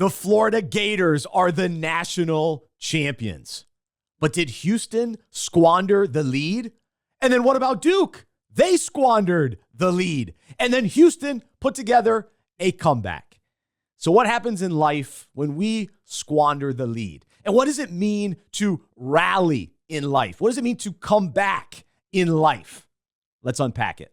The Florida Gators are the national champions. But did Houston squander the lead? And then what about Duke? They squandered the lead. And then Houston put together a comeback. So what happens in life when we squander the lead? And what does it mean to rally in life? What does it mean to come back in life? Let's unpack it.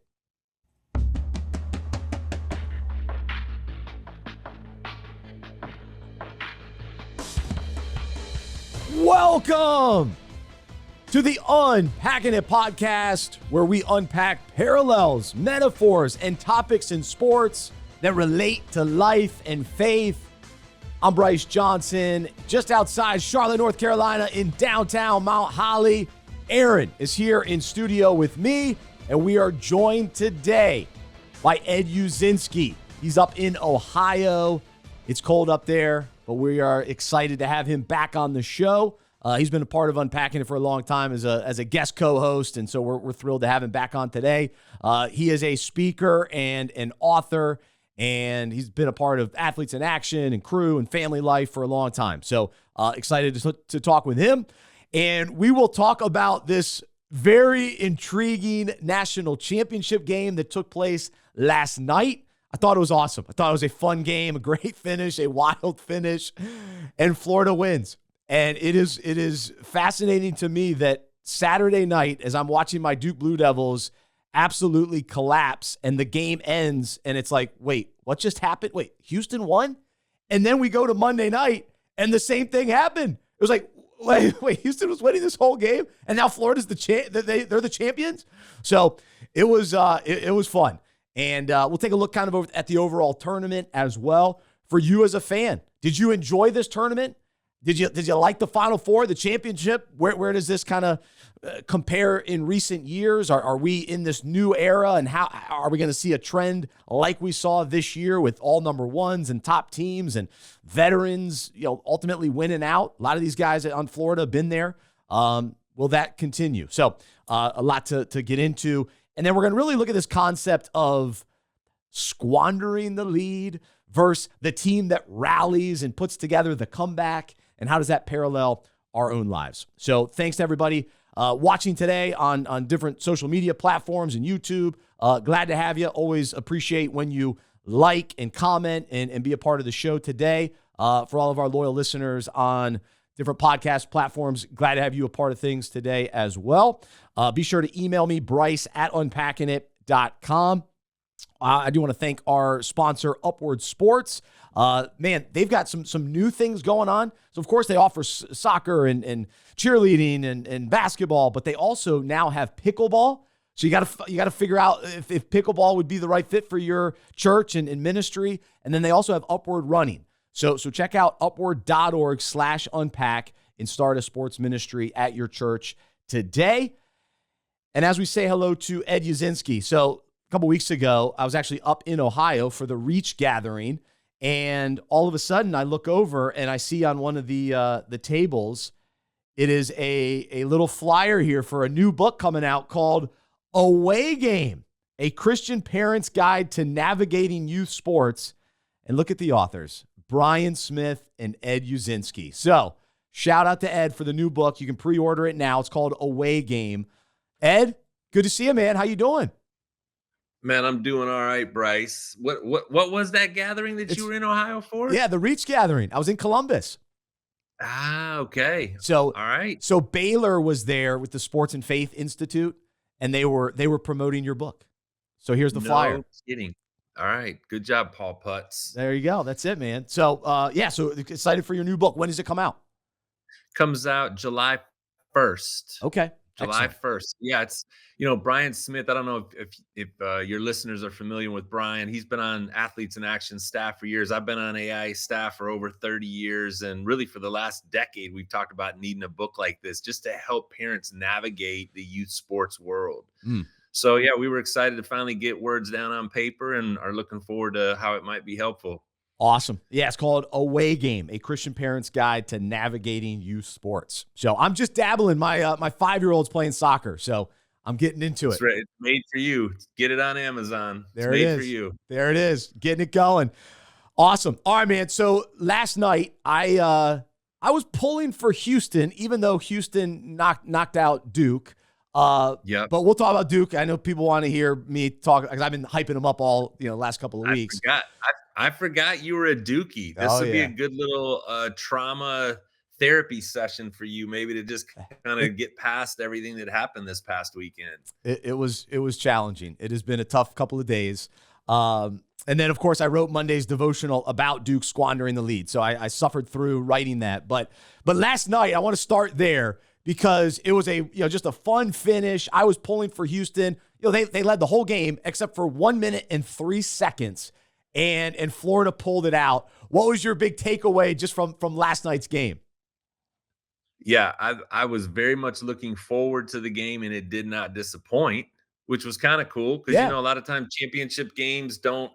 Welcome to the Unpacking It podcast, where we unpack parallels, metaphors, and topics in sports that relate to life and faith. I'm Bryce Johnson, just outside Charlotte, North Carolina, in downtown Mount Holly. Aaron is here in studio with me, and we are joined today by Ed Uszynski. He's up in Ohio. It's cold up there, but we are excited to have him back on the show. He's been a part of Unpacking It for a long time as a guest co-host, and so we're thrilled to have him back on today. He is a speaker and an author, and he's been a part of Athletes in Action and Crew and Family Life for a long time. So excited to talk with him. And we will talk about this very intriguing national championship game that took place last night. I thought it was awesome. I thought it was a fun game, a great finish, a wild finish, and Florida wins. And it is fascinating to me that Saturday night, as I'm watching my Duke Blue Devils absolutely collapse and the game ends, and it's like, wait, what just happened? Wait, Houston won? And then we go to Monday night, and the same thing happened. It was like, wait, Houston was winning this whole game, and now Florida's they're the champions? So it was fun. And we'll take a look kind of at the overall tournament as well. For you as a fan, did you enjoy this tournament? Did you like the Final Four, the championship? Where does this kind of compare in recent years? Are we in this new era, and how are we going to see a trend like we saw this year with all number ones and top teams and veterans, ultimately winning out? A lot of these guys on Florida have been there. Will that continue? So a lot to get into. And then we're going to really look at this concept of squandering the lead versus the team that rallies and puts together the comeback. And how does that parallel our own lives? So thanks to everybody watching today on different social media platforms and YouTube. Glad to have you. Always appreciate when you like and comment and be a part of the show today. For all of our loyal listeners on different podcast platforms, glad to have you a part of things today as well. Be sure to email me, bryce@unpackingit.com. I do want to thank our sponsor, Upward Sports. Man, they've got some new things going on. So, of course, they offer soccer and cheerleading and basketball, but they also now have pickleball. So you got to figure out if pickleball would be the right fit for your church and ministry. And then they also have Upward Running. So check out upward.org/unpack and start a sports ministry at your church today. And as we say hello to Ed Uszynski. So a couple weeks ago, I was actually up in Ohio for the Reach Gathering. And all of a sudden, I look over and I see on one of the tables, it is a little flyer here for a new book coming out called Away Game, A Christian Parent's Guide to Navigating Youth Sports. And look at the authors, Brian Smith and Ed Uszynski. So shout out to Ed for the new book. You can pre-order it now. It's called Away Game. Ed, good to see you, man. How you doing? Man, I'm doing all right, Bryce. What was that gathering that you were in Ohio for? Yeah, the Reach Gathering. I was in Columbus. Ah, okay. So, all right. So Baylor was there with the Sports and Faith Institute, and they were promoting your book. So here's the flyer. No kidding. All right. Good job, Paul Putz. There you go. That's it, man. So, so excited for your new book. When does it come out? Comes out July 1st. Okay. July 1st. Yeah, it's, Brian Smith. I don't know if your listeners are familiar with Brian. He's been on Athletes in Action staff for years. I've been on AI staff for over 30 years. And really for the last decade, we've talked about needing a book like this just to help parents navigate the youth sports world. So, yeah, we were excited to finally get words down on paper and are looking forward to how it might be helpful. Awesome. Yeah, it's called Away Game, A Christian Parent's Guide to Navigating Youth Sports. So I'm just dabbling. My 5-year-old's playing soccer, so I'm getting into it. That's right. It's made for you. Get it on Amazon. There it's it made is. for you. There it is. Getting it going. Awesome. All right, man. So last night I was pulling for Houston, even though Houston knocked out Duke. Yep. But we'll talk about Duke. I know people want to hear me talk because I've been hyping them up all last couple of weeks. I forgot you were a Dookie. This would be a good little trauma therapy session for you, maybe to just kind of get past everything that happened this past weekend. It was challenging. It has been a tough couple of days. And then, of course, I wrote Monday's devotional about Duke squandering the lead. So I suffered through writing that. But last night, I want to start there because it was just a fun finish. I was pulling for Houston. They led the whole game except for 1 minute and 3 seconds. And Florida pulled it out. What was your big takeaway just from last night's game? Yeah, I was very much looking forward to the game, and it did not disappoint, which was kind of cool because a lot of times championship games don't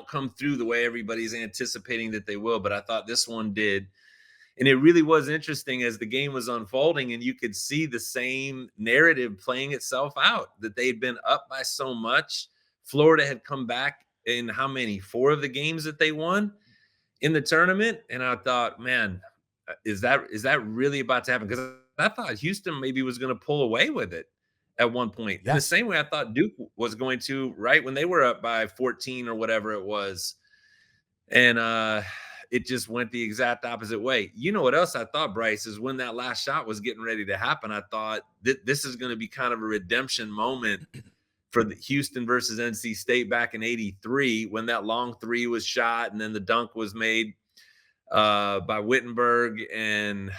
come through the way everybody's anticipating that they will. But I thought this one did, and it really was interesting as the game was unfolding, and you could see the same narrative playing itself out that they'd been up by so much. Florida had come back in how many? 4 of the games that they won in the tournament, and I thought, man, is that really about to happen? Because I thought Houston maybe was going to pull away with it at one point. In the same way I thought Duke was going to, right when they were up by 14 or whatever it was. And it just went the exact opposite way. You know what else I thought, Bryce, is when that last shot was getting ready to happen, I thought this is going to be kind of a redemption moment for the Houston versus NC State back in '83 when that long 3 was shot and then the dunk was made by Wittenberg, and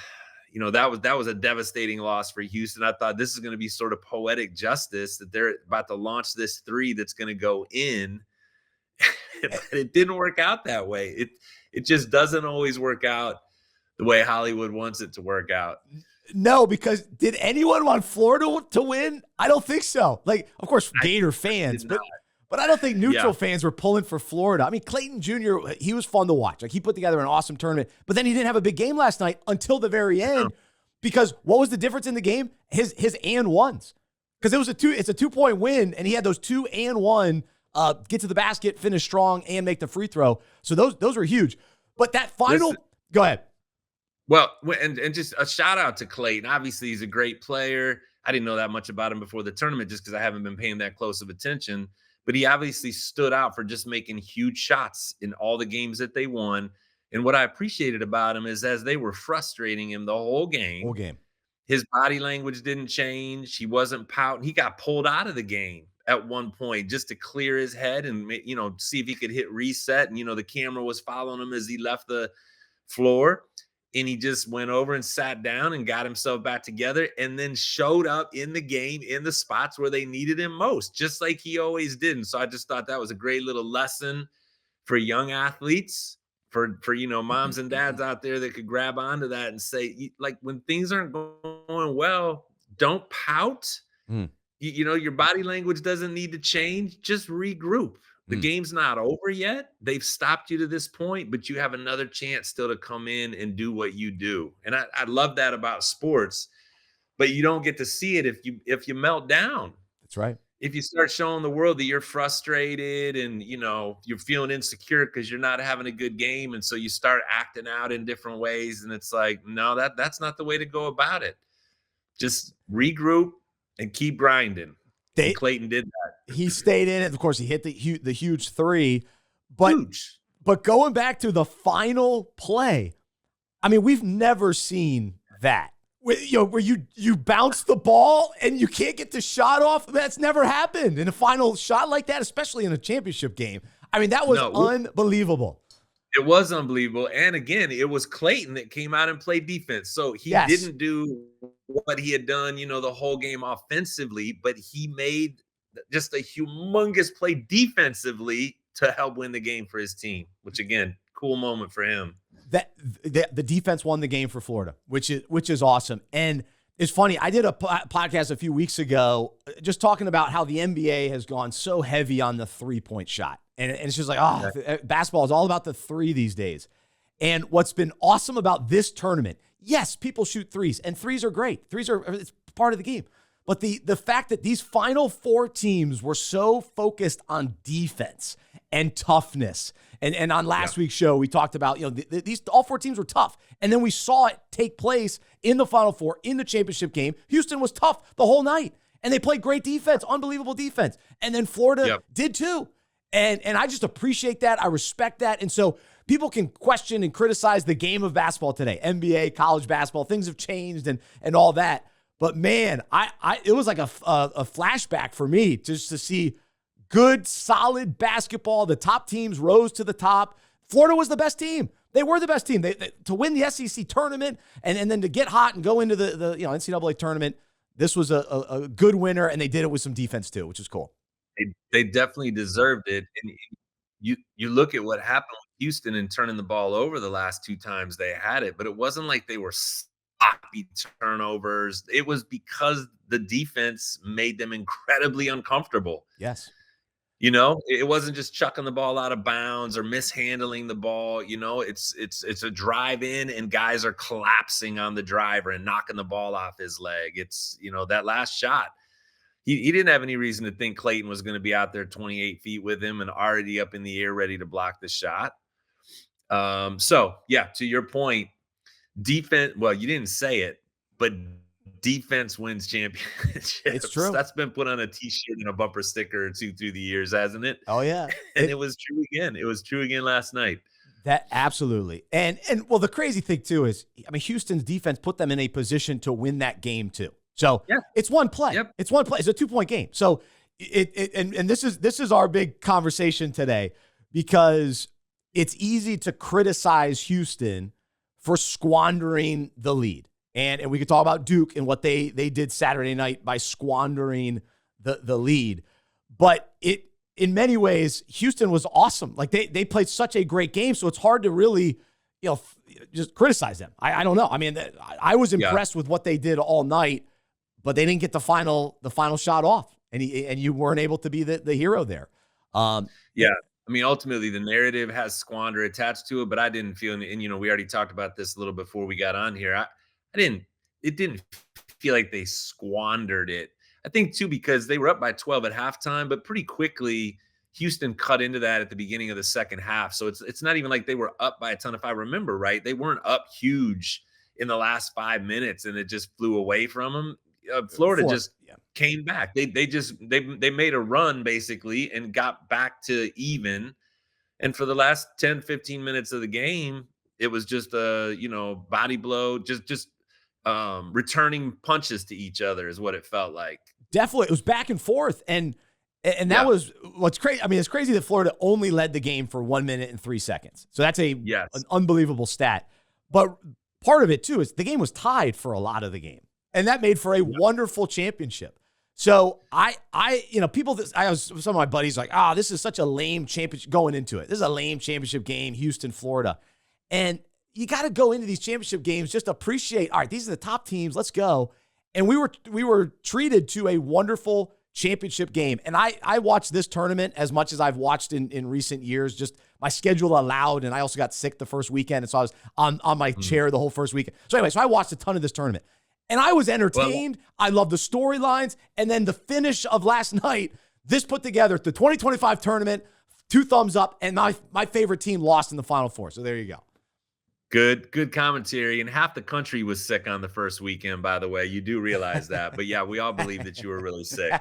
that was a devastating loss for Houston. I thought this is going to be sort of poetic justice that they're about to launch this 3 that's going to go in, but it didn't work out that way. It just doesn't always work out the way Hollywood wants it to work out. No, because did anyone want Florida to win? I don't think so. Like, of course, Gator fans, but I don't think neutral fans were pulling for Florida. I mean, Clayton Jr., he was fun to watch. Like, he put together an awesome tournament, but then he didn't have a big game last night until the very end. Because what was the difference in the game? His and ones. Because it's a 2-point win, and he had those 2 and 1 get to the basket, finish strong, and make the free throw. So those were huge. But that final, go ahead. Well, and just a shout out to Clayton. Obviously, he's a great player. I didn't know that much about him before the tournament just because I haven't been paying that close of attention. But he obviously stood out for just making huge shots in all the games that they won. And what I appreciated about him is as they were frustrating him the whole game, his body language didn't change. He wasn't pouting. He got pulled out of the game at one point just to clear his head and, see if he could hit reset. And, the camera was following him as he left the floor. And he just went over and sat down and got himself back together and then showed up in the game in the spots where they needed him most, just like he always did. And so I just thought that was a great little lesson for young athletes, for moms and dads out there that could grab onto that and say, like, when things aren't going well, don't pout. Your body language doesn't need to change. Just regroup. The game's not over yet. They've stopped you to this point, but you have another chance still to come in and do what you do. And I love that about sports, but you don't get to see it if you melt down. That's right. If you start showing the world that you're frustrated and, you're feeling insecure because you're not having a good game. And so you start acting out in different ways. And it's like, no, that's not the way to go about it. Just regroup and keep grinding. And Clayton did that. He stayed in it. Of course, he hit the huge 3. But going back to the final play, I mean, we've never seen that. Where you bounce the ball and you can't get the shot off. That's never happened in a final shot like that, especially in a championship game. I mean, that was unbelievable. It was unbelievable. And again, it was Clayton that came out and played defense. So he didn't do what he had done, the whole game offensively, but he made just a humongous play defensively to help win the game for his team, which again, cool moment for him. That the defense won the game for Florida, which is awesome. And it's funny. I did a podcast a few weeks ago just talking about how the NBA has gone so heavy on the 3-point shot. And it's just like, basketball is all about the 3 these days. And what's been awesome about this tournament, yes, people shoot 3s, and 3s are great. It's part of the game. But the fact that these final 4 teams were so focused on defense and toughness. And on last Yeah. week's show, we talked about, these all 4 teams were tough. And then we saw it take place in the Final Four, in the championship game. Houston was tough the whole night. And they played great defense, unbelievable defense. And then Florida did too. And I just appreciate that. I respect that. And so people can question and criticize the game of basketball today, NBA, college basketball. Things have changed and all that. But man, it was like a flashback for me just to see good, solid basketball. The top teams rose to the top. Florida was the best team. They were the best team. They to win the SEC tournament and then to get hot and go into the NCAA tournament. This was a good winner, and they did it with some defense too, which is cool. They definitely deserved it. And you look at what happened with Houston and turning the ball over the last 2 times they had it, but it wasn't like they were sloppy turnovers. It was because the defense made them incredibly uncomfortable. Yes. It wasn't just chucking the ball out of bounds or mishandling the ball. It's a drive in and guys are collapsing on the driver and knocking the ball off his leg. It's, that last shot. He didn't have any reason to think Clayton was going to be out there 28 feet with him and already up in the air ready to block the shot. So, yeah, to your point, defense, well, you didn't say it, but defense wins championships. It's true. That's been put on a T-shirt and a bumper sticker or 2 through the years, hasn't it? Oh, yeah. And it was true again. It was true again last night. That absolutely. And well, the crazy thing too is, Houston's defense put them in a position to win that game too. So it's one play. Yep. It's one play. It's a 2-point game. So and this is our big conversation today, because it's easy to criticize Houston for squandering the lead. And we could talk about Duke and what they did Saturday night by squandering the lead. But in many ways, Houston was awesome. Like they played such a great game. So it's hard to really, just criticize them. I don't know. I mean, I was impressed with what they did all night, but they didn't get the final shot off, and you weren't able to be the hero there. I mean, ultimately the narrative has squander attached to it, but I didn't feel, and we already talked about this a little before we got on here. It didn't feel like they squandered it. I think too, because they were up by 12 at halftime, but pretty quickly Houston cut into that at the beginning of the second half. So it's not even like they were up by a ton. If I remember right, they weren't up huge in the last 5 minutes and it just flew away from them. Florida just came back. They made a run basically and got back to even. And for the last 10, 15 minutes of the game, it was just a, body blow, just returning punches to each other is what it felt like. Definitely. It was back and forth. And that was what's crazy. I mean, it's crazy that Florida only led the game for 1 minute and 3 seconds. So that's an unbelievable stat. But part of it too is the game was tied for a lot of the game. And that made for a wonderful championship. So I was some of my buddies like, this is such a lame championship going into it. This is a lame championship game, Houston, Florida. And you got to go into these championship games, just appreciate, all right, these are the top teams, let's go. And we were treated to a wonderful championship game. And I watched this tournament as much as I've watched in recent years. Just my schedule allowed, and I also got sick the first weekend, and so I was on my chair the whole first weekend. So anyway, I watched a ton of this tournament. And I was entertained. I love the storylines. And then the finish of last night, this put together the 2025 tournament, 2 thumbs up, and my favorite team lost in the Final Four. So there you go. Good commentary. And half the country was sick on the first weekend, by the way. You do realize that. But yeah, we all believe that you were really sick.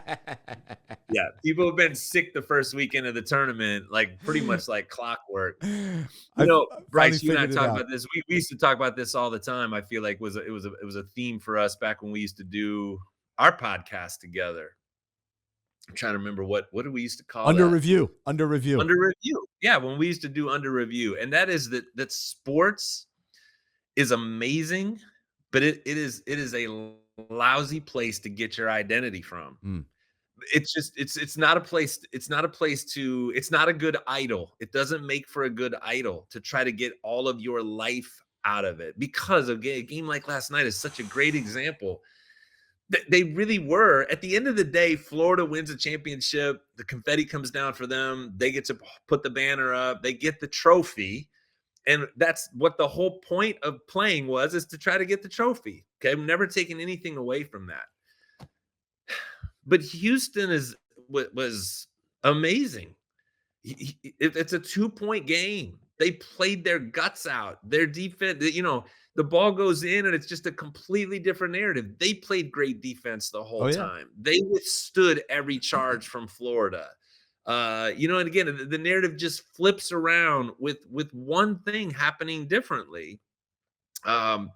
Yeah, people have been sick the first weekend of the tournament, like pretty much like clockwork. Bryce, you and I talked about this. We used to talk about this all the time. I feel like it was a theme for us back when we used to do our podcast together. I'm trying to remember what did we used to call Under that? review. Yeah, when we used to do under review. And that is that sports is amazing, but it is a lousy place to get your identity from. It's not a place it's not a good idol. It doesn't make for a good idol to try to get all of your life out of it, because a game like last night is such a great example. They really were. At the end of the day, Florida wins a championship. The confetti comes down for them. They get to put the banner up. They get the trophy. And that's what the whole point of playing is to try to get the trophy. Okay, I'm never taking anything away from that. But Houston was amazing. It's a 2-point game. They played their guts out. Their defense, the ball goes in and it's just a completely different narrative. They played great defense the Oh, whole yeah. time. They withstood every charge from Florida. And again, the narrative just flips around with one thing happening differently. And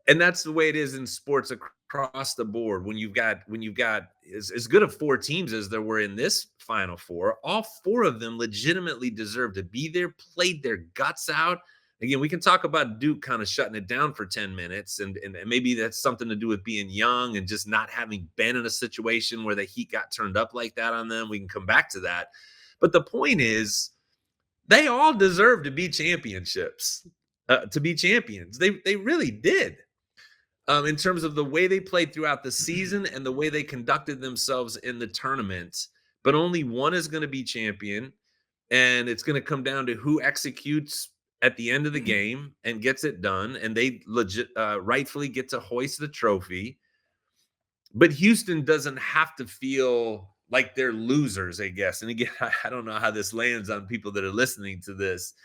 that's the way it is in sports across the board. When you've got as good of 4 teams as there were in this Final Four, all 4 of them legitimately deserve to be there, played their guts out. Again, we can talk about Duke kind of shutting it down for 10 minutes, and maybe that's something to do with being young and just not having been in a situation where the heat got turned up like that on them. We can come back to that. But the point is, they all deserve to be championships, to be champions. They really did. In terms of the way they played throughout the season and the way they conducted themselves in the tournament. But only one is going to be champion, and it's going to come down to who executes at the end of the game and gets it done, and they rightfully get to hoist the trophy. But Houston doesn't have to feel like they're losers, I guess. And again, I don't know how this lands on people that are listening to this.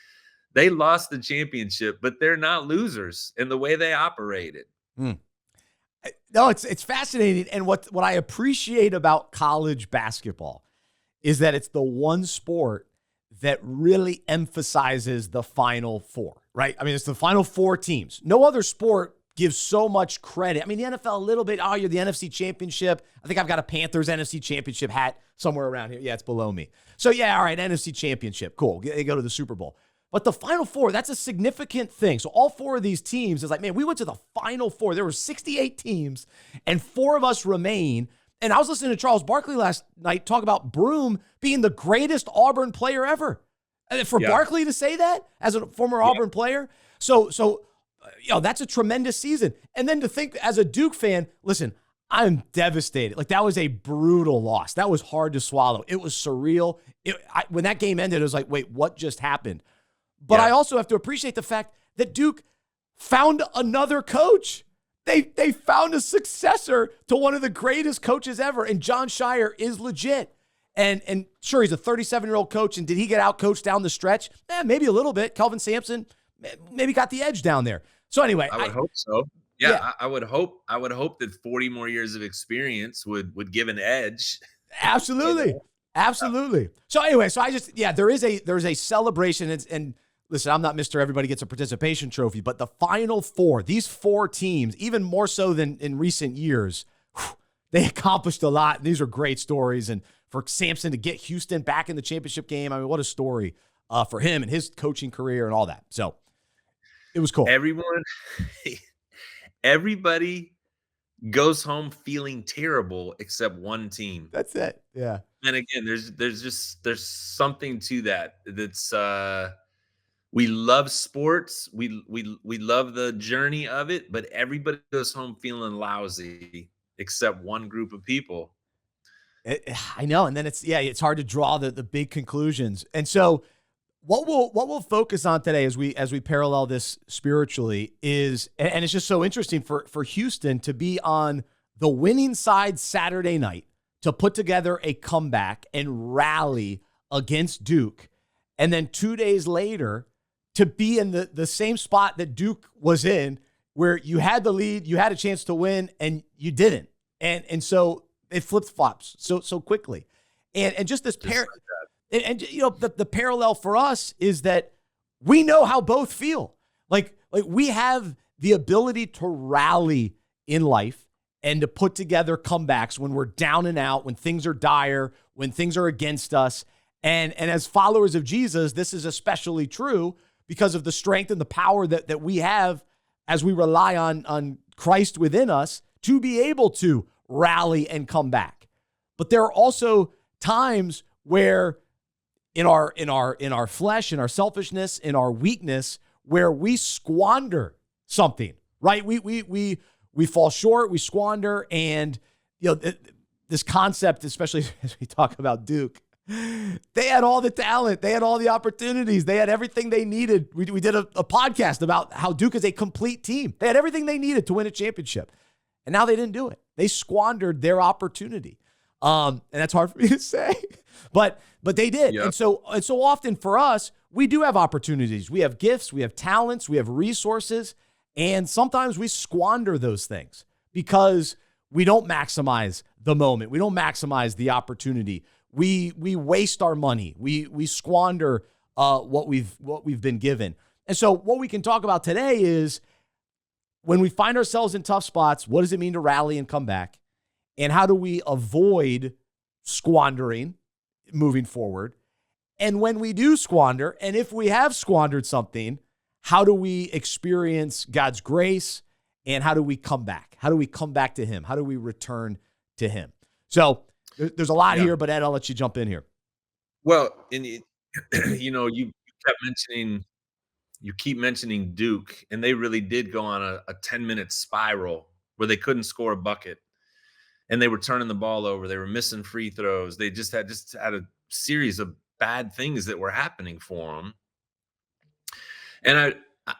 They lost the championship, but they're not losers in the way they operated. No, it's fascinating. And what I appreciate about college basketball is that it's the one sport that really emphasizes the Final Four, right? I mean, it's the Final 4 teams. No other sport gives so much credit. I mean, the NFL a little bit, you're the NFC Championship. I think I've got a Panthers NFC Championship hat somewhere around here. Yeah, it's below me. So yeah, all right, NFC Championship. Cool. They go to the Super Bowl. But the Final Four, that's a significant thing. So all 4 of these teams is like, man, we went to the Final Four. There were 68 teams, and 4 of us remain. And I was listening to Charles Barkley last night talk about Broome being the greatest Auburn player ever. And for Barkley to say that as a former Auburn player. So that's a tremendous season. And then to think as a Duke fan, listen, I'm devastated. Like, that was a brutal loss. That was hard to swallow. It was surreal. When that game ended, it was like, wait, what just happened? But I also have to appreciate the fact that Duke found another coach. They found a successor to one of the greatest coaches ever, and John Shire is legit. And sure, he's a 37-year-old coach, and did he get out-coached down the stretch? Maybe a little bit. Kelvin Sampson maybe got the edge down there. So anyway, I would hope so. Yeah. I would hope that 40 more years of experience would give an edge. Absolutely. Absolutely. So anyway, there is a celebration, and listen, I'm not Mr. Everybody Gets a Participation Trophy, but the Final Four, these 4 teams, even more so than in recent years, they accomplished a lot. And these are great stories. And for Sampson to get Houston back in the championship game, I mean, what a story for him and his coaching career and all that. So it was cool. Everybody goes home feeling terrible except one team. That's it. Yeah. And again, there's something to that. That's we love sports. We love the journey of it, but everybody goes home feeling lousy except one group of people. I know. And then it's hard to draw the big conclusions. And so what we'll focus on today as we parallel this spiritually is, and it's just so interesting for Houston to be on the winning side Saturday night, to put together a comeback and rally against Duke. And then 2 days later to be in the same spot that Duke was in, where you had the lead, you had a chance to win, and you didn't. And so it flip-flops so quickly. And just this the parallel for us is that we know how both feel. Like we have the ability to rally in life and to put together comebacks when we're down and out, when things are dire, when things are against us. And as followers of Jesus, this is especially true because of the strength and the power that we have as we rely on Christ within us to be able to rally and come back. But there are also times where in our flesh, in our selfishness, in our weakness, where we squander something, right? We fall short, we squander, and this concept, especially as we talk about Duke, they had all the talent, they had all the opportunities, they had everything they needed. We did a podcast about how Duke is a complete team. They had everything they needed to win a championship, and now they didn't do it. They squandered their opportunity. And that's hard for me to say, but they did. Yep. And so often for us, we do have opportunities. We have gifts, we have talents, we have resources, and sometimes we squander those things because we don't maximize the moment. We don't maximize the opportunity. We waste our money. We squander what we've been given. And so what we can talk about today is when we find ourselves in tough spots, what does it mean to rally and come back? And how do we avoid squandering moving forward? And when we do squander, and if we have squandered something, how do we experience God's grace? And how do we come back? How do we come back to him? How do we return to him? So there's a lot here, but Ed, I'll let you jump in here. Well, and you keep mentioning Duke, and they really did go on a 10-minute spiral where they couldn't score a bucket, and they were turning the ball over. They were missing free throws. They just had a series of bad things that were happening for them. And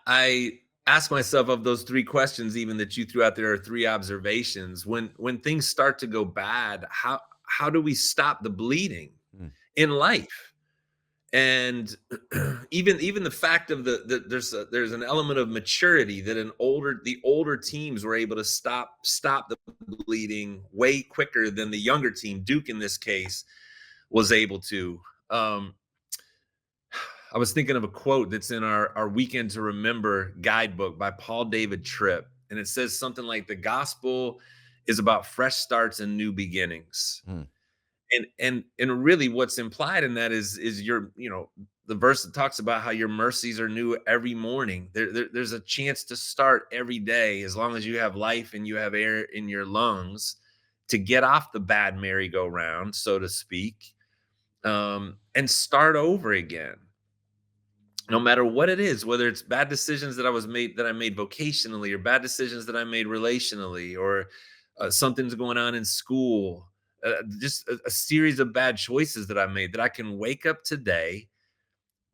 I ask myself, of those three questions, even that you threw out there, are three observations. When things start to go bad, how do we stop the bleeding in life? And even the fact of there's an element of maturity that the older teams were able to stop the bleeding way quicker than the younger team, Duke in this case, was able to. I was thinking of a quote that's in our Weekend to Remember guidebook by Paul David Tripp. And it says something like, the gospel is about fresh starts and new beginnings. And really what's implied in that is the verse that talks about how your mercies are new every morning. There's a chance to start every day, as long as you have life and you have air in your lungs, to get off the bad merry-go-round, so to speak, and start over again. No matter what it is, whether it's bad decisions that I made vocationally, or bad decisions that I made relationally, or something's going on in school, just a series of bad choices that I made, that I can wake up today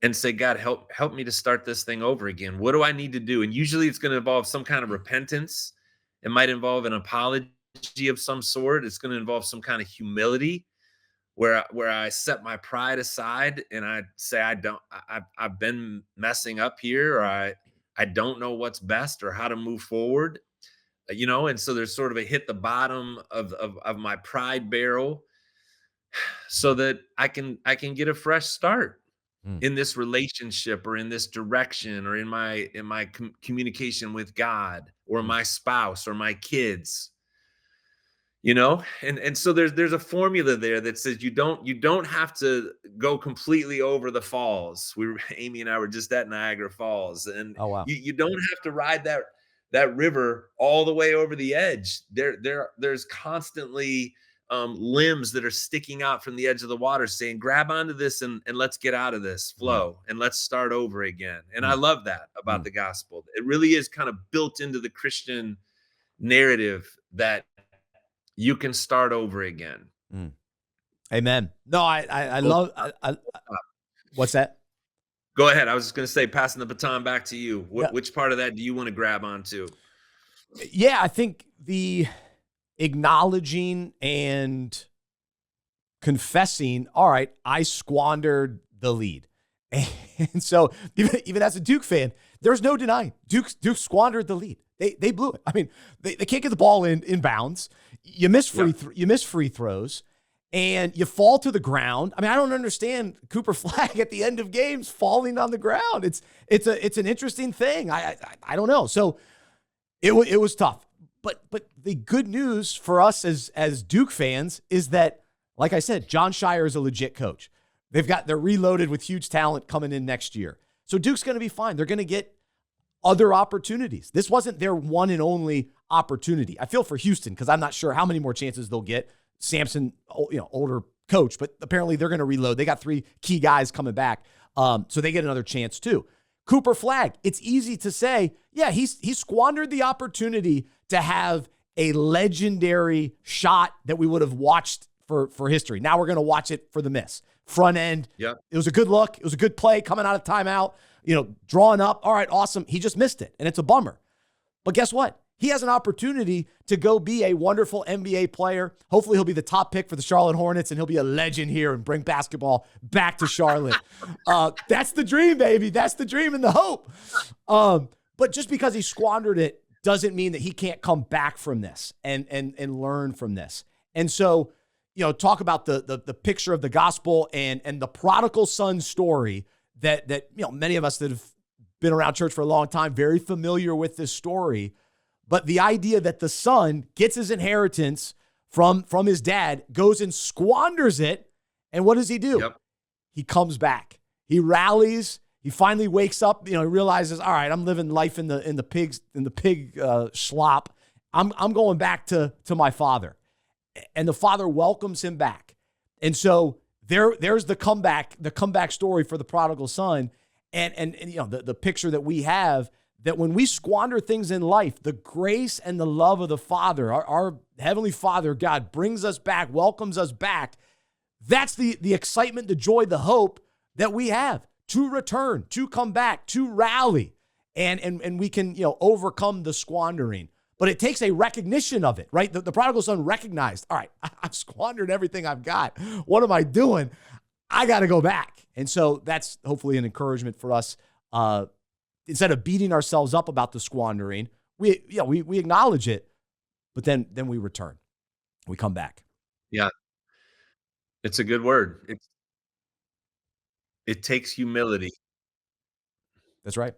and say, God, help me to start this thing over again. What do I need to do? And usually it's going to involve some kind of repentance. It might involve an apology of some sort. It's going to involve some kind of humility, where I set my pride aside and I say, I've been messing up here, or I don't know what's best or how to move forward, and so there's sort of a hit the bottom of my pride barrel, so that I can get a fresh start in this relationship, or in this direction, or in my communication with God, or my spouse, or my kids. And so there's a formula there that says you don't have to go completely over the falls. Amy and I were just at Niagara Falls, and Oh, wow. you don't have to ride that river all the way over the edge. There's constantly limbs that are sticking out from the edge of the water saying, grab onto this and let's get out of this flow and let's start over again. And I love that about the gospel. It really is kind of built into the Christian narrative that you can start over again. Amen. No, I love. What's that? Go ahead. I was just going to say, passing the baton back to you. Which part of that do you want to grab onto? Yeah, I think the acknowledging and confessing, all right, I squandered the lead. And so even as a Duke fan, there's no denying Duke squandered the lead. They blew it. I mean, they can't get the ball in bounds. You miss free throws, and you fall to the ground. I mean, I don't understand Cooper Flagg at the end of games falling on the ground. It's an interesting thing. I don't know. So it was tough. But the good news for us as Duke fans is that, like I said, John Shire is a legit coach. They're reloaded with huge talent coming in next year. So Duke's going to be fine. They're going to get other opportunities. This wasn't their one and only opportunity. I feel for Houston because I'm not sure how many more chances they'll get. Sampson, older coach, but apparently they're going to reload. They got 3 key guys coming back, so they get another chance too. Cooper Flagg, it's easy to say, yeah, he squandered the opportunity to have a legendary shot that we would have watched for history. Now we're going to watch it for the miss. Front end. Yep. It was a good look. It was a good play coming out of timeout, drawing up. All right, awesome. He just missed it, and it's a bummer. But guess what? he has an opportunity to go be a wonderful NBA player. Hopefully he'll be the top pick for the Charlotte Hornets and he'll be a legend here and bring basketball back to Charlotte. That's the dream, baby. That's the dream and the hope. But just because he squandered it doesn't mean that he can't come back from this and learn from this. And so, talk about the picture of the gospel and the prodigal son story that many of us that have been around church for a long time, very familiar with this story. But the idea that the son gets his inheritance from his dad, goes and squanders it, and what does he do? Yep. He comes back. He rallies. He finally wakes up. He realizes, all right, I'm living life in the pig slop. I'm going back to my father, and the father welcomes him back. And so there's the comeback story for the prodigal son, and the picture that we have. That when we squander things in life, the grace and the love of the Father, our Heavenly Father, God, brings us back, welcomes us back. That's the excitement, the joy, the hope that we have to return, to come back, to rally, and we can overcome the squandering. But it takes a recognition of it, right? The prodigal son recognized, all right, I've squandered everything I've got. What am I doing? I got to go back. And so that's hopefully an encouragement for us. Instead of beating ourselves up about the squandering, we acknowledge it, but then we return. We come back. Yeah. It's a good word. It takes humility That's right.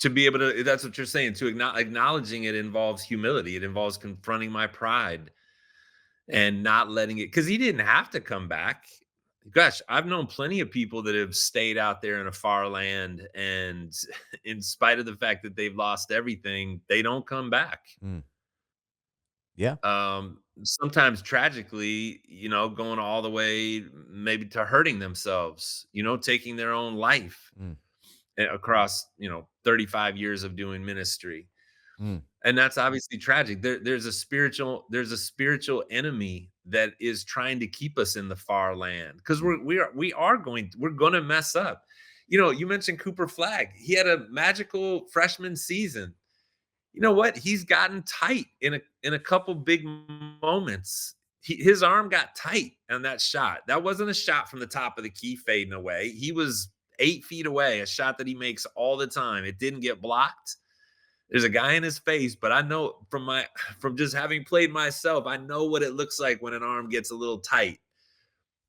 to be able to, that's what you're saying, to acknowledging it involves humility. It involves confronting my pride and not letting it, because he didn't have to come back. Gosh, I've known plenty of people that have stayed out there in a far land, and in spite of the fact that they've lost everything, they don't come back. Mm. Yeah. Sometimes tragically, going all the way maybe to hurting themselves, taking their own life across, 35 years of doing ministry. Mm. And that's obviously tragic. There's a spiritual enemy that is trying to keep us in the far land, because we're going to mess up. You mentioned Cooper Flagg. He had a magical freshman season. You know what? He's gotten tight in a couple big moments. His arm got tight on that shot. That wasn't a shot from the top of the key fading away. He was 8 feet away, a shot that he makes all the time. It didn't get blocked. There's a guy in his face, but I know from just having played myself, I know what it looks like when an arm gets a little tight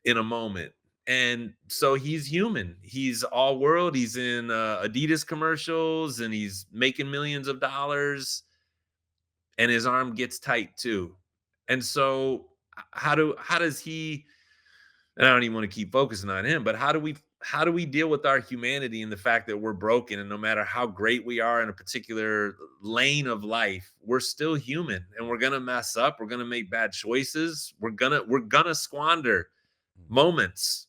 in a moment. And so he's human. He's all world. He's in Adidas commercials, and he's making millions of dollars, and his arm gets tight too. And so how does he, and I don't even want to keep focusing on him, but how do we deal with our humanity and the fact that we're broken, and no matter how great we are in a particular lane of life, we're still human, and we're going to mess up. We're going to make bad choices. We're going to squander moments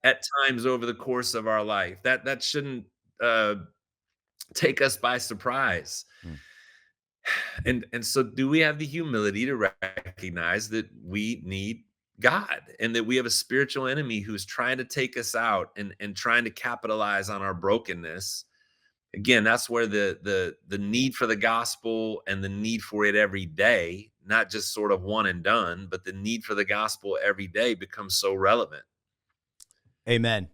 at times over the course of our life. That shouldn't take us by surprise. And so do we have the humility to recognize that we need God, and that we have a spiritual enemy who's trying to take us out and trying to capitalize on our brokenness? Again, that's where the need for the gospel and the need for it every day, not just sort of one and done, but the need for the gospel every day becomes so relevant. Amen.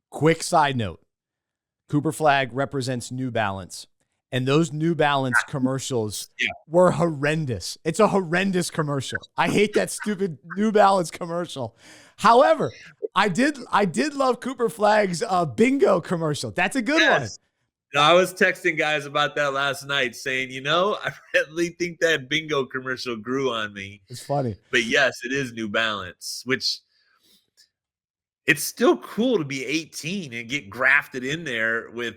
Quick side note. Cooper Flagg represents New Balance. And those New Balance commercials were horrendous. It's a horrendous commercial. I hate that stupid New Balance commercial. However, I did love Cooper Flagg's bingo commercial. That's a good one. I was texting guys about that last night, saying, I really think that bingo commercial grew on me. It's funny. But yes, it is New Balance, which it's still cool to be 18 and get grafted in there with,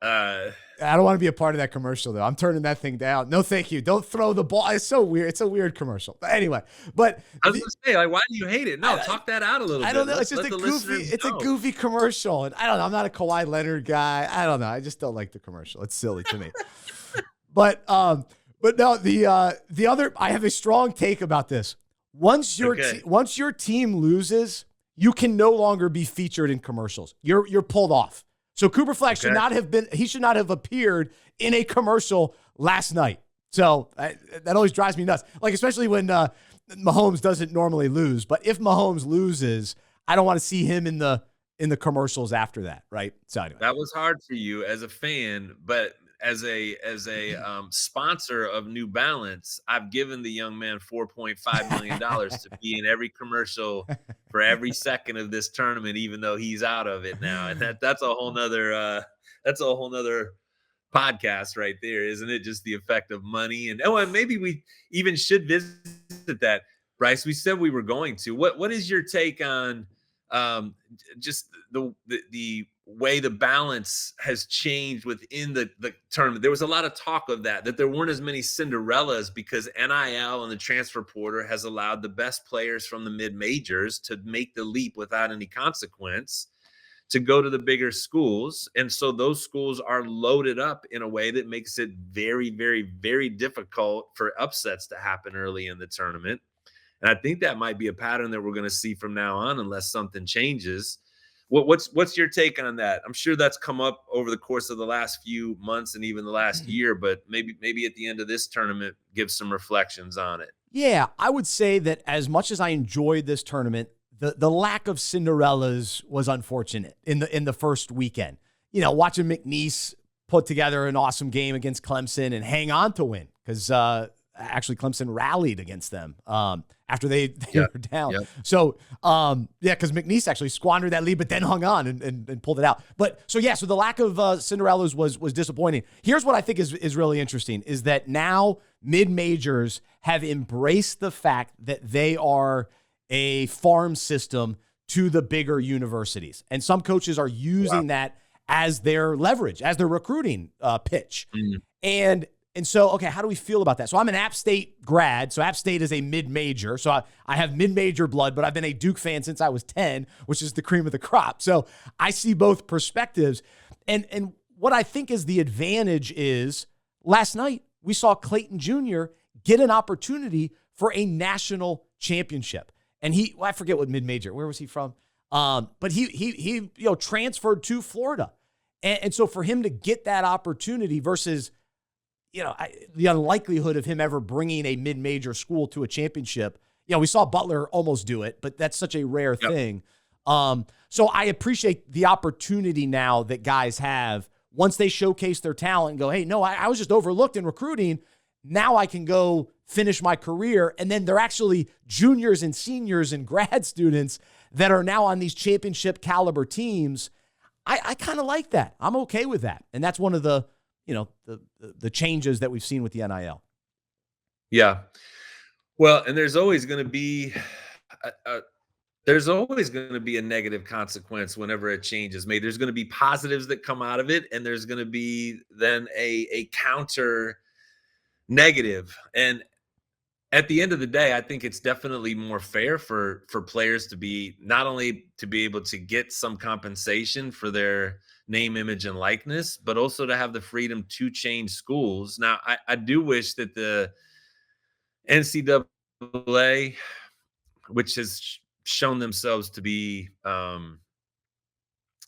I don't want to be a part of that commercial, though. I'm turning that thing down. No, thank you. Don't throw the ball. It's so weird. It's a weird commercial. But anyway, I was going to say, why do you hate it? No, talk that out a little bit. I don't know. It's just a goofy commercial. And I don't know. I'm not a Kawhi Leonard guy. I don't know. I just don't like the commercial. It's silly to me. But no, the other, I have a strong take about this. Once your team loses, you can no longer be featured in commercials. You're pulled off. So Cooper Flagg should not have appeared in a commercial last night. So that always drives me nuts. Like, especially when Mahomes doesn't normally lose. But if Mahomes loses, I don't want to see him in the commercials after that, right? So anyway. That was hard for you as a fan, but as a sponsor of New Balance, I've given the young man $4.5 million to be in every commercial for every second of this tournament, even though he's out of it now. And that's a whole nother podcast right there, isn't it? Just the effect of money. And and maybe we even should visit that. Bryce, we said we were going to. What is your take on just the way the balance has changed within the tournament? There was a lot of talk of that there weren't as many Cinderellas because NIL and the transfer portal has allowed the best players from the mid majors to make the leap without any consequence to go to the bigger schools. And so those schools are loaded up in a way that makes it very, very, very difficult for upsets to happen early in the tournament. And I think that might be a pattern that we're going to see from now on unless something changes. What's your take on that? I'm sure that's come up over the course of the last few months and even the last year, but maybe at the end of this tournament, give some reflections on it. Yeah, I would say that as much as I enjoyed this tournament, the lack of Cinderellas was unfortunate in the first weekend. You know, watching McNeese put together an awesome game against Clemson and hang on to win because actually Clemson rallied against them after they were down. Yep. So, because McNeese actually squandered that lead, but then hung on and pulled it out. But so the lack of Cinderellas was disappointing. Here's what I think is really interesting is that now mid-majors have embraced the fact that they are a farm system to the bigger universities. And some coaches are using that as their leverage, as their recruiting pitch. And so, okay, how do we feel about that? So I'm an App State grad. So App State is a mid-major. So I have mid-major blood, but I've been a Duke fan since I was 10, which is the cream of the crop. So I see both perspectives. And what I think is the advantage is last night we saw Clayton Jr. get an opportunity for a national championship. And I forget what mid-major, where was he from? But he transferred to Florida. And so for him to get that opportunity versus, the unlikelihood of him ever bringing a mid-major school to a championship, we saw Butler almost do it, but that's such a rare thing. So I appreciate the opportunity now that guys have once they showcase their talent and go, hey, no, I was just overlooked in recruiting. Now I can go finish my career. And then they're actually juniors and seniors and grad students that are now on these championship caliber teams. I kind of like that. I'm okay with that. And that's one of the, the changes that we've seen with the NIL. Yeah. Well, and there's always going to be a negative consequence whenever a change is made. There's going to be positives that come out of it, and there's going to be then a counter negative. And at the end of the day, I think it's definitely more fair for players to be not only to be able to get some compensation for their name, image, and likeness, but also to have the freedom to change schools. Now, I do wish that the NCAA, which has shown themselves to be,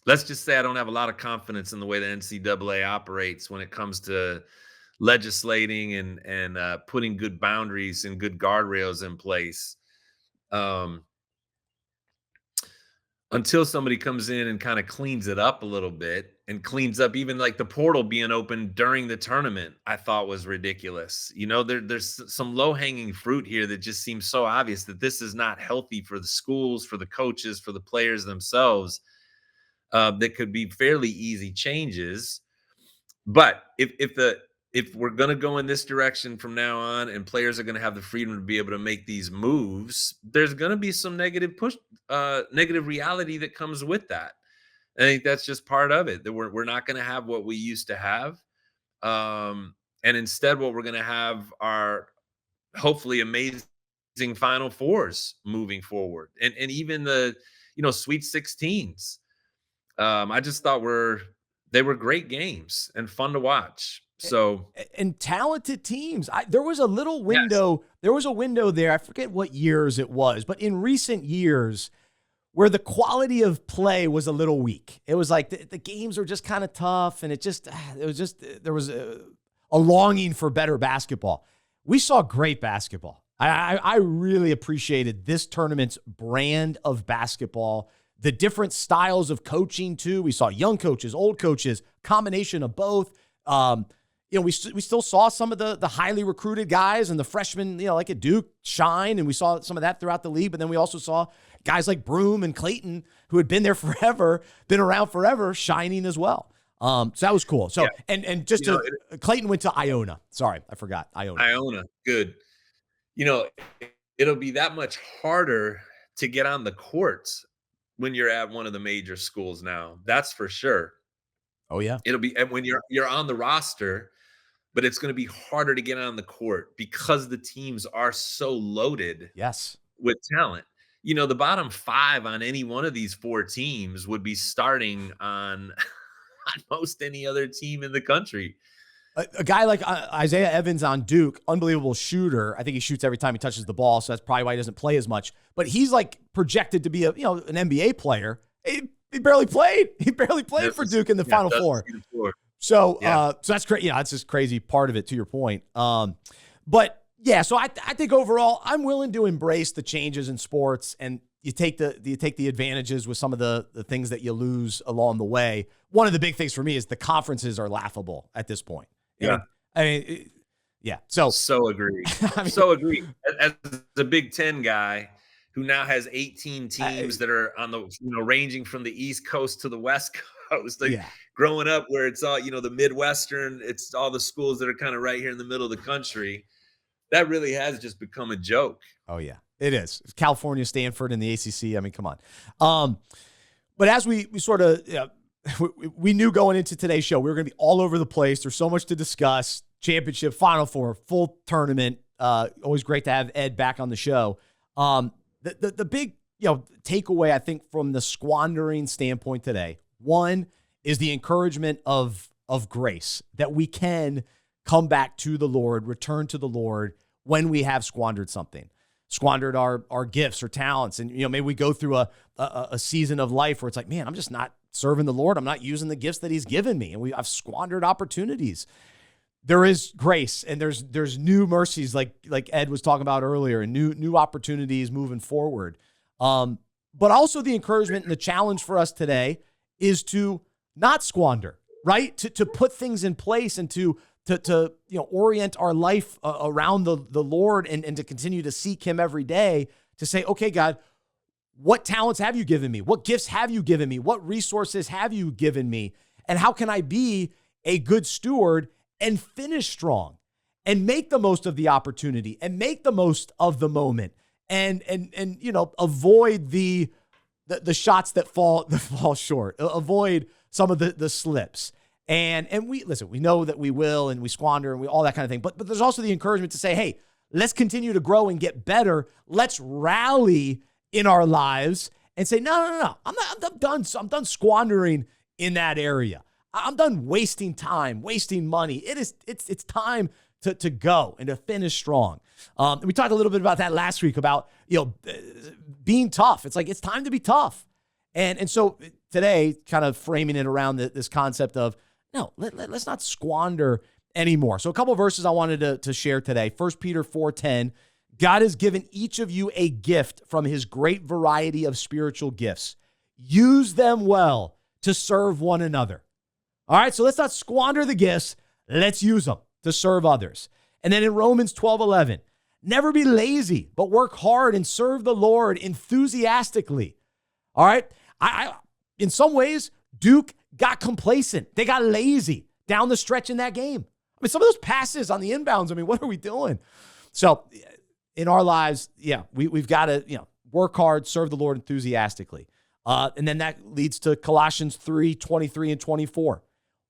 let's just say I don't have a lot of confidence in the way the NCAA operates when it comes to legislating and putting good boundaries and good guardrails in place. Until somebody comes in and kind of cleans it up a little bit and cleans up even like the portal being open during the tournament, I thought was ridiculous. There's some low-hanging fruit here that just seems so obvious that this is not healthy for the schools, for the coaches, for the players themselves, that could be fairly easy changes. But if we're going to go in this direction from now on and players are going to have the freedom to be able to make these moves, there's going to be some negative reality that comes with that. I think that's just part of it, that we're not going to have what we used to have. And instead, what we're going to have are hopefully amazing Final Fours moving forward. And even the, Sweet 16s. I just thought they were great games and fun to watch. So and talented teams. There was a little window. Yes. There was a window there. I forget what years it was, but in recent years, where the quality of play was a little weak. It was like the games were just kind of tough, and there was a longing for better basketball. We saw great basketball. I really appreciated this tournament's brand of basketball, the different styles of coaching too. We saw young coaches, old coaches, combination of both. We still saw some of the highly recruited guys and the freshmen, like at Duke, shine, and we saw some of that throughout the league. But then we also saw guys like Broome and Clayton, who had been there forever, been around forever, shining as well. So that was cool. So and just Clayton went to Iona. Sorry, I forgot Iona. Iona, good. It'll be that much harder to get on the courts when you're at one of the major schools now. That's for sure. Oh yeah. It'll be when you're on the roster, but it's going to be harder to get on the court because the teams are so loaded. Yes. With talent. The bottom 5 on any one of these 4 teams would be starting on most any other team in the country. A guy like Isaiah Evans on Duke, unbelievable shooter. I think he shoots every time he touches the ball, so that's probably why he doesn't play as much. But he's like projected to be an NBA player. He barely played. He barely played for Duke in the Final Four. So so that's great. That's just crazy part of it, to your point. But yeah, so I think overall, I'm willing to embrace the changes in sports, and you take the advantages with some of the things that you lose along the way. One of the big things for me is the conferences are laughable at this point. Yeah. So agree. So agree. As a Big Ten guy who now has 18 teams that are on the, ranging from the East Coast to the West Coast, growing up where it's all, the Midwestern, it's all the schools that are kind of right here in the middle of the country. That really has just become a joke. Oh yeah, it is. California, Stanford, and the ACC. I mean, come on. But as we sort of, we knew going into today's show, we were going to be all over the place. There's so much to discuss. Championship, Final Four, full tournament. Always great to have Ed back on the show. The big, takeaway, I think, from the squandering standpoint today, one is the encouragement of grace, that we can come back to the Lord, return to the Lord when we have squandered something, squandered our gifts or talents. And, maybe we go through a season of life where it's like, man, I'm just not serving the Lord. I'm not using the gifts that he's given me. And I've squandered opportunities. There is grace, and there's new mercies like Ed was talking about earlier, and new opportunities moving forward. But also the encouragement and the challenge for us today is to not squander, right? To put things in place and to orient our life around the Lord and to continue to seek him every day, to say, okay, God, what talents have you given me? What gifts have you given me? What resources have you given me? And how can I be a good steward and finish strong and make the most of the opportunity and make the most of the moment and avoid the shots that fall short, avoid some of the slips. And we know that we will, and we squander, and all that kind of thing. But there's also the encouragement to say, hey, let's continue to grow and get better. Let's rally in our lives and say, no. I'm done. I'm done squandering in that area. I'm done wasting time, wasting money. It's time to go and to finish strong. We talked a little bit about that last week about, being tough. It's like, it's time to be tough. And so today, kind of framing it around this concept of, no, let's not squander anymore. So a couple of verses I wanted to share today. 1 Peter 4:10, God has given each of you a gift from his great variety of spiritual gifts. Use them well to serve one another. All right, so let's not squander the gifts. Let's use them to serve others. And then in Romans 12:11, never be lazy, but work hard and serve the Lord enthusiastically. All right, I in some ways, Duke got complacent. They got lazy down the stretch in that game. I mean, some of those passes on the inbounds, what are we doing? So in our lives, we've got to, work hard, serve the Lord enthusiastically. And then that leads to Colossians 3:23 and 24.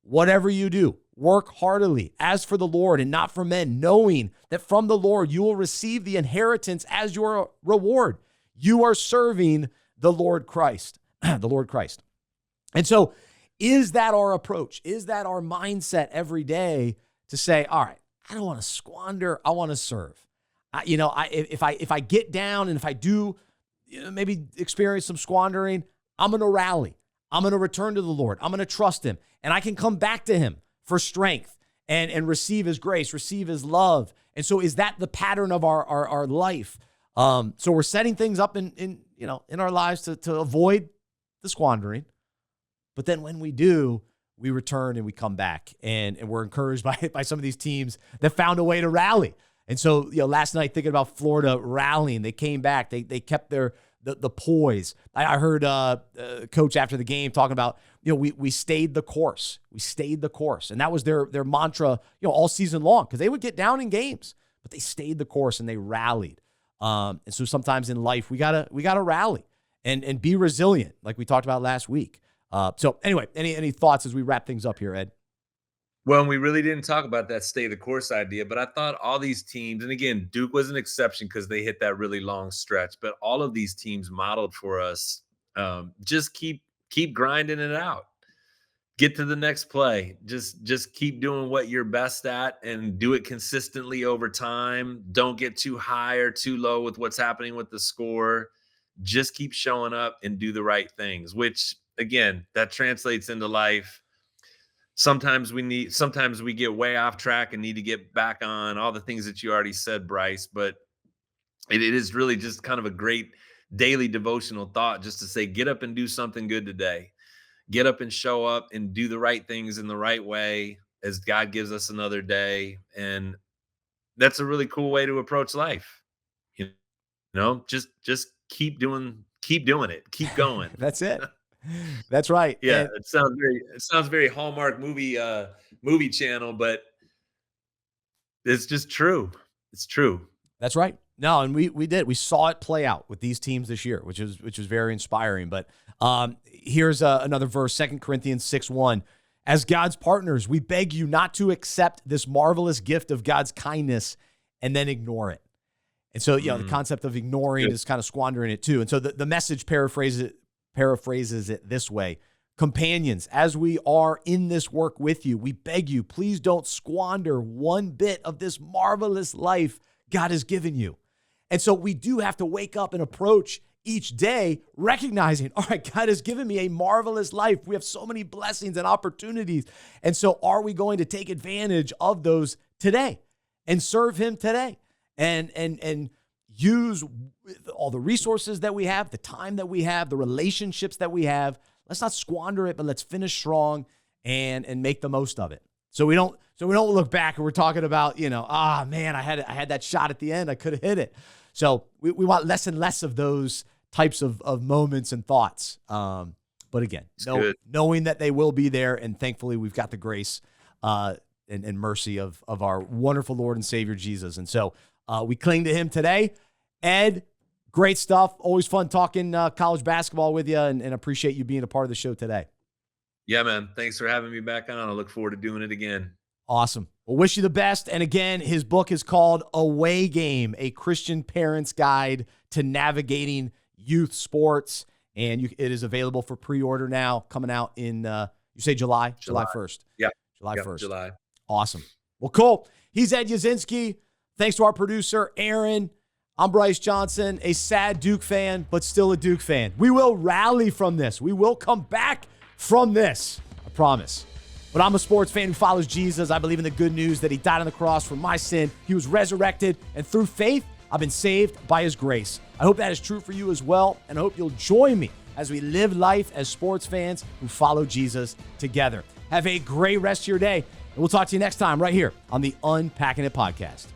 Whatever you do, work heartily as for the Lord and not for men, knowing that from the Lord you will receive the inheritance as your reward. You are serving the Lord Christ, the Lord Christ. And so is that our approach? Is that our mindset every day to say, all right, I don't want to squander, I want to serve. If I get down and if I do maybe experience some squandering, I'm going to rally. I'm going to return to the Lord. I'm going to trust him, and I can come back to him for strength and receive his grace, receive his love. And so is that the pattern of our life? So we're setting things up in our lives to avoid the squandering. But then when we do, we return and we come back, and we're encouraged by some of these teams that found a way to rally. And so, last night thinking about Florida rallying, they came back, they kept the poise. I heard coach after the game talking about, we stayed the course. We stayed the course. And that was their mantra, all season long, because they would get down in games, but they stayed the course and they rallied. And so sometimes in life, we gotta rally and be resilient, like we talked about last week. So anyway, any thoughts as we wrap things up here, Ed? Well, we really didn't talk about that stay the course idea, but I thought all these teams, and again, Duke was an exception because they hit that really long stretch, but all of these teams modeled for us, just keep grinding it out. Get to the next play. Just keep doing what you're best at and do it consistently over time. Don't get too high or too low with what's happening with the score. Just keep showing up and do the right things, which again, that translates into life. Sometimes we get way off track and need to get back on all the things that you already said, Bryce, but it is really just kind of a great daily devotional thought just to say, get up and do something good today. Get up and show up and do the right things in the right way as God gives us another day. And that's a really cool way to approach life. Just keep doing it. Keep going. That's it. That's right. Yeah, it sounds very Hallmark movie channel, but it's just true. It's true. That's right. No, and we saw it play out with these teams this year, which is very inspiring. But here's another verse, 2 Corinthians 6:1. As God's partners, we beg you not to accept this marvelous gift of God's kindness and then ignore it. And so, the concept of ignoring is kind of squandering it too. And so the message paraphrases it this way: companions, as we are in this work with you, we beg you, please don't squander one bit of this marvelous life God has given you. And so we do have to wake up and approach each day recognizing, all right, God has given me a marvelous life. We have so many blessings and opportunities. And so are we going to take advantage of those today and serve him today and use all the resources that we have, the time that we have, the relationships that we have? Let's not squander it, but let's finish strong and make the most of it. So we don't look back and we're talking about, man, I had that shot at the end. I could have hit it. So we want less and less of those types of moments and thoughts. But again, knowing that they will be there, and thankfully we've got the grace and mercy of our wonderful Lord and Savior Jesus. And so we cling to him today. Ed, great stuff. Always fun talking college basketball with you, and appreciate you being a part of the show today. Yeah, man. Thanks for having me back on. I look forward to doing it again. Awesome. Well, wish you the best. And again, his book is called Away Game, a Christian Parent's Guide to Navigating Youth Sports. And it is available for pre-order now, coming out in, you say July 1st. Yeah. July 1st. July. Awesome. Well, cool. He's Ed Uszynski. Thanks to our producer, Aaron. I'm Bryce Johnson, a sad Duke fan, but still a Duke fan. We will rally from this. We will come back from this. I promise. But I'm a sports fan who follows Jesus. I believe in the good news that he died on the cross for my sin. He was resurrected, and through faith, I've been saved by his grace. I hope that is true for you as well, and I hope you'll join me as we live life as sports fans who follow Jesus together. Have a great rest of your day, and we'll talk to you next time right here on the Unpacking It podcast.